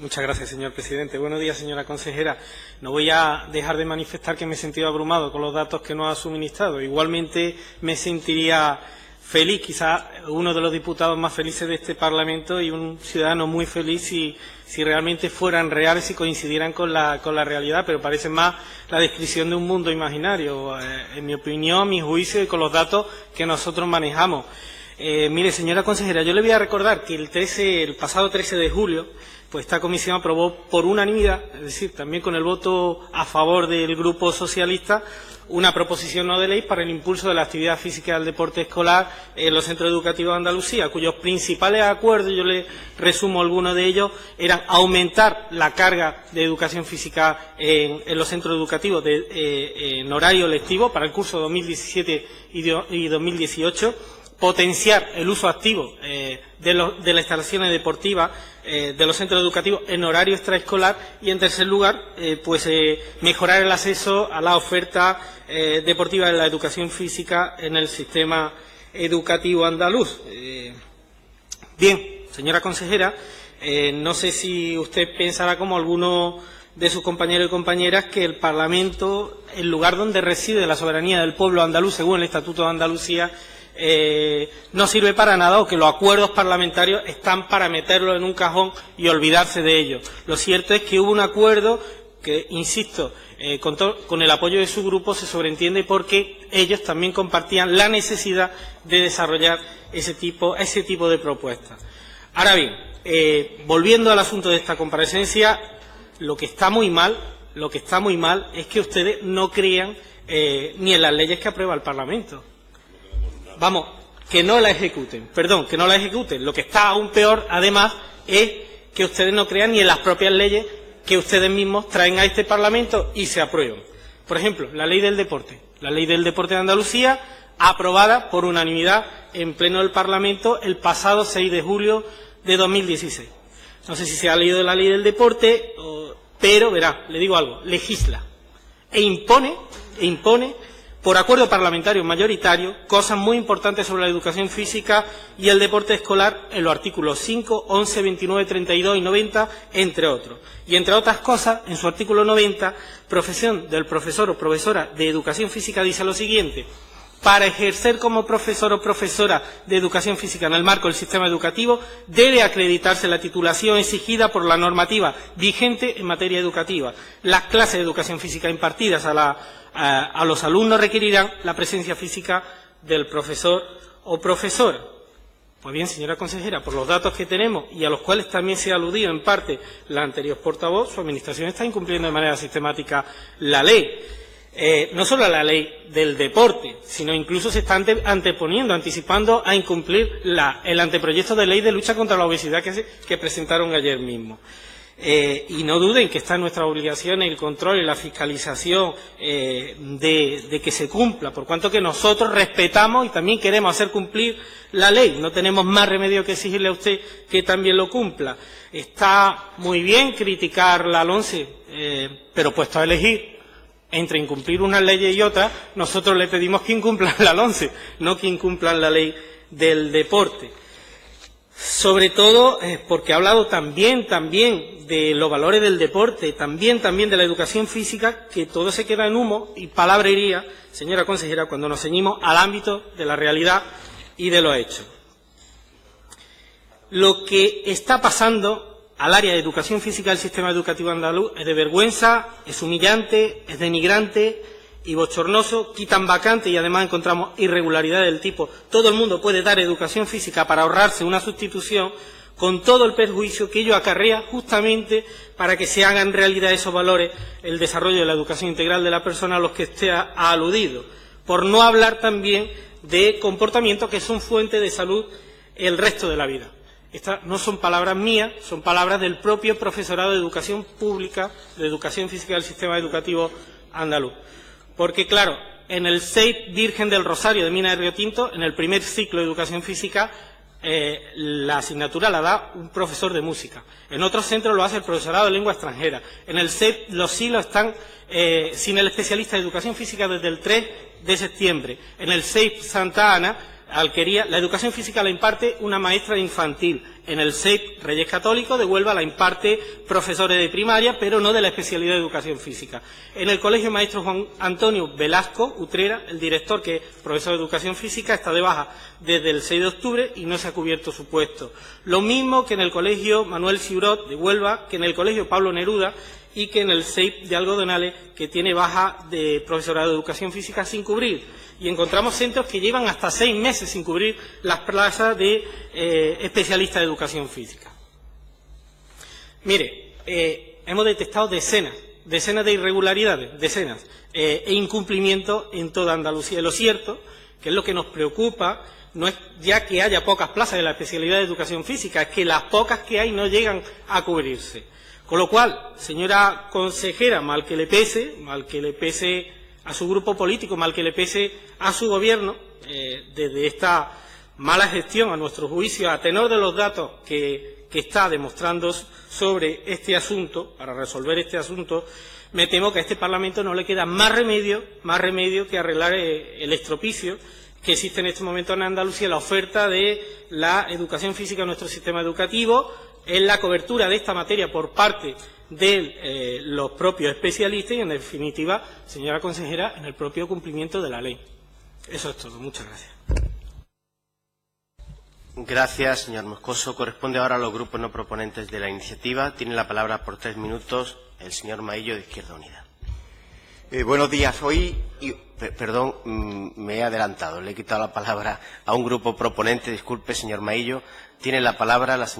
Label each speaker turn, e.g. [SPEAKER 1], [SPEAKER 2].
[SPEAKER 1] Muchas gracias, señor presidente. Buenos días, señora consejera. No voy a dejar de manifestar que me he sentido abrumado con los datos que nos ha suministrado. Igualmente me sentiría feliz, quizás uno de los diputados más felices de este Parlamento y un ciudadano muy feliz si realmente fueran reales y coincidieran con la realidad, pero parece más la descripción de un mundo imaginario, en mi opinión, a mi juicio y con los datos que nosotros manejamos. Mire, señora consejera, yo le voy a recordar que el pasado 13 de julio, pues esta comisión aprobó por unanimidad, es decir, también con el voto a favor del Grupo Socialista, una proposición no de ley para el impulso de la actividad física y del deporte escolar en los centros educativos de Andalucía, cuyos principales acuerdos, yo le resumo algunos de ellos, eran aumentar la carga de educación física en los centros educativos en horario lectivo para el curso 2017 y 2018, potenciar el uso activo de las instalaciones deportivas de los centros educativos en horario extraescolar y, en tercer lugar, mejorar el acceso a la oferta deportiva de la educación física en el sistema educativo andaluz. Bien, señora consejera, no sé si usted pensará, como algunos de sus compañeros y compañeras, que el Parlamento, el lugar donde reside la soberanía del pueblo andaluz, según el Estatuto de Andalucía, no sirve para nada, o que los acuerdos parlamentarios están para meterlos en un cajón y olvidarse de ellos. Lo cierto es que hubo un acuerdo que, insisto, con el apoyo de su grupo se sobreentiende porque ellos también compartían la necesidad de desarrollar ese tipo de propuestas. Ahora bien, volviendo al asunto de esta comparecencia, lo que está muy mal es que ustedes no crean ni en las leyes que aprueba el Parlamento. Vamos, que no la ejecuten. Lo que está aún peor, además, es que ustedes no crean ni en las propias leyes que ustedes mismos traen a este Parlamento y se aprueban. Por ejemplo, la ley del deporte. La ley del deporte de Andalucía, aprobada por unanimidad en pleno del Parlamento el pasado 6 de julio de 2016. No sé si se ha leído la ley del deporte, pero verá, le digo algo, legisla e impone por acuerdo parlamentario mayoritario, cosas muy importantes sobre la educación física y el deporte escolar en los artículos 5, 11, 29, 32 y 90, entre otros. Y entre otras cosas, en su artículo 90, profesión del profesor o profesora de educación física dice lo siguiente: para ejercer como profesor o profesora de educación física en el marco del sistema educativo, debe acreditarse la titulación exigida por la normativa vigente en materia educativa. Las clases de educación física impartidas a los alumnos requerirán la presencia física del profesor o profesora. Pues bien, señora consejera, por los datos que tenemos y a los cuales también se ha aludido en parte la anterior portavoz, su administración está incumpliendo de manera sistemática la ley. No solo la ley del deporte, sino incluso se está anticipando a incumplir el anteproyecto de ley de lucha contra la obesidad que presentaron ayer mismo. Y no duden que está en nuestra obligación el control y la fiscalización de que se cumpla, por cuanto que nosotros respetamos y también queremos hacer cumplir la ley. No tenemos más remedio que exigirle a usted que también lo cumpla. Está muy bien criticar la LOMCE, pero puesto a elegir entre incumplir unas leyes y otras, nosotros le pedimos que incumplan la LOMCE, no que incumplan la ley del deporte. Sobre todo porque ha hablado también de los valores del deporte, también de la educación física, que todo se queda en humo y palabrería, señora consejera, cuando nos ceñimos al ámbito de la realidad y de los hechos. Lo que está pasando al área de educación física del sistema educativo andaluz es de vergüenza, es humillante, es denigrante y bochornoso. Quitan vacantes y además encontramos irregularidades del tipo: todo el mundo puede dar educación física para ahorrarse una sustitución, con todo el perjuicio que ello acarrea justamente para que se hagan realidad esos valores, el desarrollo de la educación integral de la persona a los que usted ha aludido. Por no hablar también de comportamientos que son fuente de salud el resto de la vida. Estas no son palabras mías, son palabras del propio profesorado de educación pública, de educación física del sistema educativo andaluz. Porque, claro, en el CEIP Virgen del Rosario de Mina de Río Tinto, en el primer ciclo de educación física, la asignatura la da un profesor de música. En otros centros lo hace el profesorado de lengua extranjera. En el CEIP los silos están sin el especialista de educación física desde el 3 de septiembre. En el CEIP Santa Ana, Alquería, la educación física la imparte una maestra de infantil. En el CEIP Reyes Católicos de Huelva la imparte profesores de primaria, pero no de la especialidad de Educación Física. En el Colegio Maestro Juan Antonio Velasco Utrera, el director, que es profesor de Educación Física, está de baja desde el 6 de octubre y no se ha cubierto su puesto. Lo mismo que en el Colegio Manuel Ciurot de Huelva, que en el Colegio Pablo Neruda y que en el CEIP de Algodonales, que tiene baja de profesorado de Educación Física sin cubrir. Y encontramos centros que llevan hasta 6 meses sin cubrir las plazas de especialistas de Educación Física. Mire, hemos detectado decenas de irregularidades, decenas, e incumplimientos en toda Andalucía. Lo cierto, que es lo que nos preocupa, no es ya que haya pocas plazas de la especialidad de Educación Física, es que las pocas que hay no llegan a cubrirse. Con lo cual, señora consejera, mal que le pese a su grupo político, mal que le pese a su gobierno, desde esta mala gestión, a nuestro juicio, a tenor de los datos que está demostrando sobre este asunto, para resolver este asunto, me temo que a este Parlamento no le queda más remedio que arreglar el estropicio que existe en este momento en Andalucía, la oferta de la educación física en nuestro sistema educativo, en la cobertura de esta materia por parte de los propios especialistas y, en definitiva, señora consejera, en el propio cumplimiento de la ley. Eso es todo. Muchas gracias.
[SPEAKER 2] Gracias, señor Moscoso. Corresponde ahora a los grupos no proponentes de la iniciativa. Tiene la palabra por 3 minutos el señor Maillo, de Izquierda Unida.
[SPEAKER 3] Buenos días. Perdón, me he adelantado. Le he quitado la palabra a un grupo proponente. Disculpe, señor Maillo. Tiene la palabra la señora